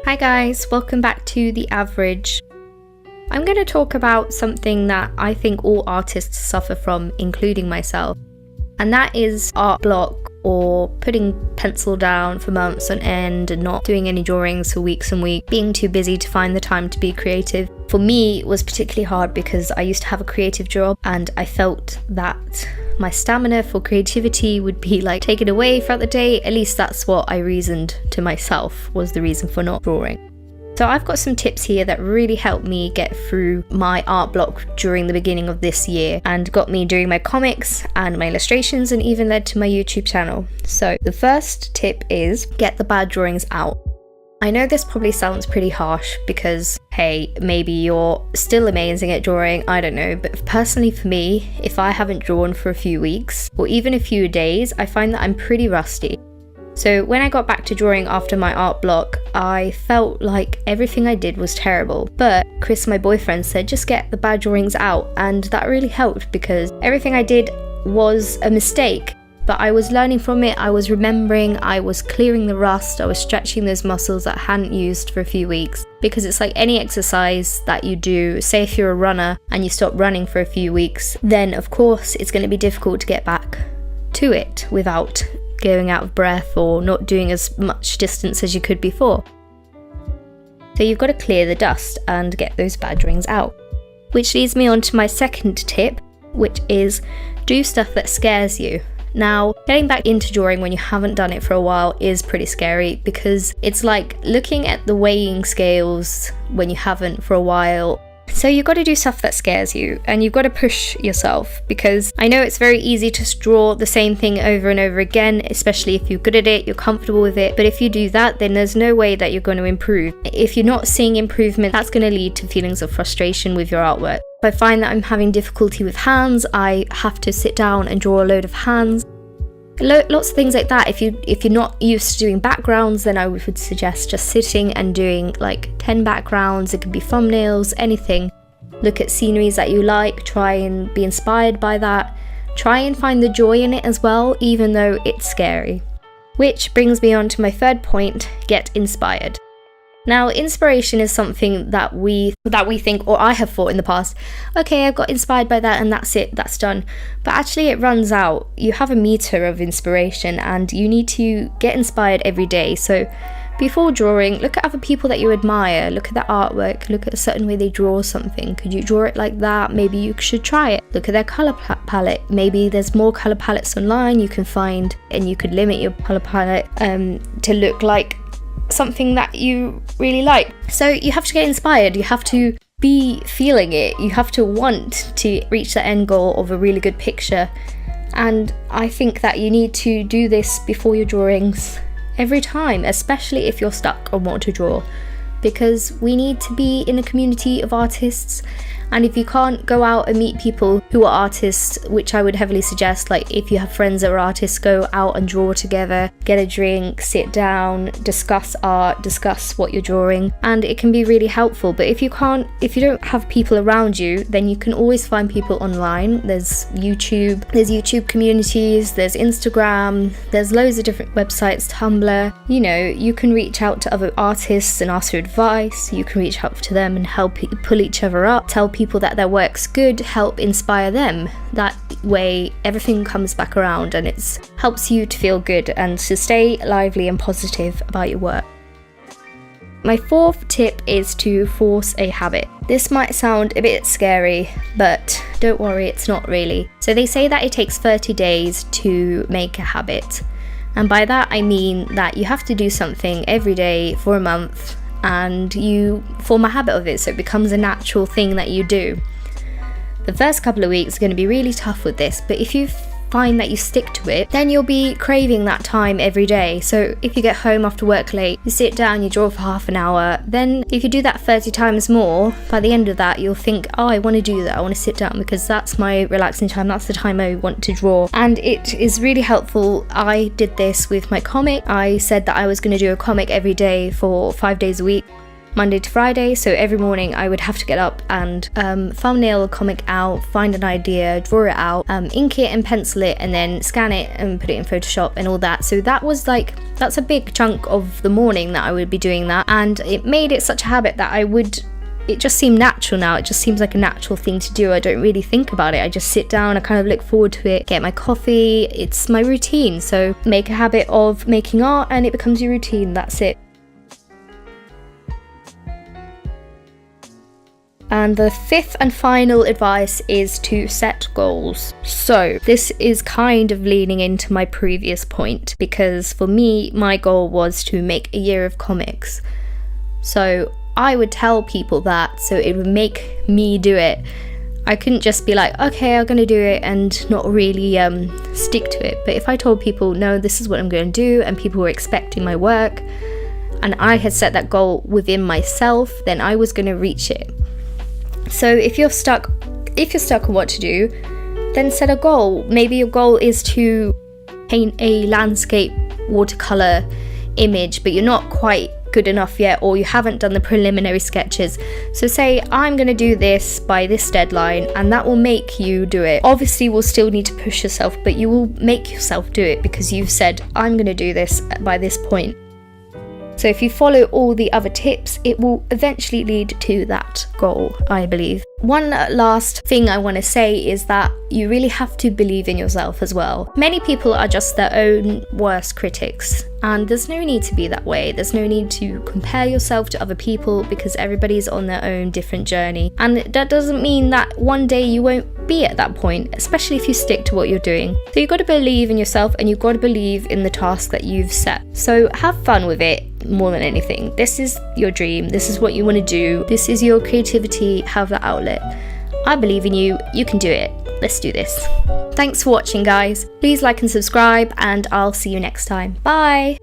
Hi guys, welcome back to The Average. I'm going to talk about something that I think all artists suffer from, including myself, and that is art block, or putting pencil down for months on end and not doing any drawings for weeks and weeks, being too busy to find the time to be creative. For me, it was particularly hard because I used to have a creative job and I felt that my stamina for creativity would be taken away throughout the day. At least that's what I reasoned to myself was the reason for not drawing. So I've got some tips here that really helped me get through my art block during the beginning of this year and got me doing my comics and my illustrations and even led to my YouTube channel. So the first tip is get the bad drawings out. I know this probably sounds pretty harsh because, hey, maybe you're still amazing at drawing, I don't know, but personally for me, if I haven't drawn for a few weeks or even a few days, I find that I'm pretty rusty. So when I got back to drawing after my art block, I felt like everything I did was terrible. But Chris, my boyfriend, said just get the bad drawings out, and that really helped because everything I did was a mistake. But I was learning from it, I was remembering, I was clearing the rust, I was stretching those muscles that I hadn't used for a few weeks. Because it's like any exercise that you do, say if you're a runner and you stop running for a few weeks, then of course it's going to be difficult to get back to it without going out of breath or not doing as much distance as you could before. So you've got to clear the dust and get those bad drawings out. Which leads me on to my second tip, which is do stuff that scares you. Now, getting back into drawing when you haven't done it for a while is pretty scary because it's like looking at the weighing scales when you haven't for a while. So you've got to do stuff that scares you and you've got to push yourself because I know it's very easy to draw the same thing over and over again, especially if you're good at it, you're comfortable with it. But if you do that, then there's no way that you're going to improve. If you're not seeing improvement, that's going to lead to feelings of frustration with your artwork. If I find that I'm having difficulty with hands, I have to sit down and draw a load of hands. Lots of things like that. If you're not used to doing backgrounds, then I would suggest just sitting and doing 10 backgrounds. It could be thumbnails, anything. Look at sceneries that you like, try and be inspired by that. Try and find the joy in it as well, even though it's scary. Which brings me on to my third point, get inspired. Now, inspiration is something that we think, or I have thought in the past, okay, I've got inspired by that and that's it, that's done. But actually it runs out. You have a meter of inspiration and you need to get inspired every day. So before drawing, look at other people that you admire, look at their artwork, look at a certain way they draw something. Could you draw it like that? Maybe you should try it. Look at their colour palette. Maybe there's more colour palettes online you can find and you could limit your colour palette to look like something that you really like. So you have to get inspired, you have to be feeling it, you have to want to reach the end goal of a really good picture. And I think that you need to do this before your drawings every time, especially if you're stuck on what to draw, because we need to be in a community of artists. And if you can't go out and meet people who are artists, which I would heavily suggest, if you have friends that are artists, go out and draw together, get a drink, sit down, discuss art, discuss what you're drawing, and it can be really helpful. But if you don't have people around you, then you can always find people online. There's YouTube communities, there's Instagram, there's loads of different websites, Tumblr. You can reach out to other artists and ask for advice. You can reach out to them and help pull each other up, tell people that their work's good, help inspire them. That way everything comes back around and it helps you to feel good and to stay lively and positive about your work. My fourth tip is to force a habit. This might sound a bit scary, but don't worry, it's not really. So they say that it takes 30 days to make a habit. And by that I mean that you have to do something every day for a month and you form a habit of it, so it becomes a natural thing that you do. The first couple of weeks are going to be really tough with this, but if you find that you stick to it, then you'll be craving that time every day. So if you get home after work late, you sit down, you draw for half an hour, then if you do that 30 times more, by the end of that you'll think, oh, I want to do that, I want to sit down because that's my relaxing time, that's the time I want to draw. And it is really helpful. I did this with my comic. I said that I was going to do a comic every day for 5 days a week. Monday to Friday, so every morning I would have to get up and thumbnail a comic out, find an idea, draw it out, ink it and pencil it, and then scan it and put it in Photoshop and all that. So that's a big chunk of the morning that I would be doing that, and it made it such a habit that it just seemed natural now. It just seems like a natural thing to do. I don't really think about it. I just sit down, I kind of look forward to it, get my coffee. It's my routine. So make a habit of making art and it becomes your routine. That's it. And the fifth and final advice is to set goals. So this is kind of leaning into my previous point, because for me, my goal was to make a year of comics. So I would tell people that, so it would make me do it. I couldn't just be like, okay, I'm gonna do it and not really stick to it. But if I told people, no, this is what I'm gonna do, and people were expecting my work, and I had set that goal within myself, then I was gonna reach it. So if you're stuck on what to do, then set a goal. Maybe your goal is to paint a landscape watercolor image, but you're not quite good enough yet, or you haven't done the preliminary sketches. So say, I'm going to do this by this deadline, and that will make you do it. Obviously you will still need to push yourself, but you will make yourself do it because you've said, I'm going to do this by this point. So if you follow all the other tips, it will eventually lead to that goal, I believe. One last thing I want to say is that you really have to believe in yourself as well. Many people are just their own worst critics, and there's no need to be that way. There's no need to compare yourself to other people, because everybody's on their own different journey. And that doesn't mean that one day you won't be at that point, especially if you stick to what you're doing. So you've got to believe in yourself, and you've got to believe in the task that you've set. So have fun with it more than anything. This is your dream. This is what you want to do. This is your creativity. Have that outlet. I believe in you. You can do it. Let's do this. Thanks for watching, guys. Please like and subscribe, and I'll see you next time. Bye.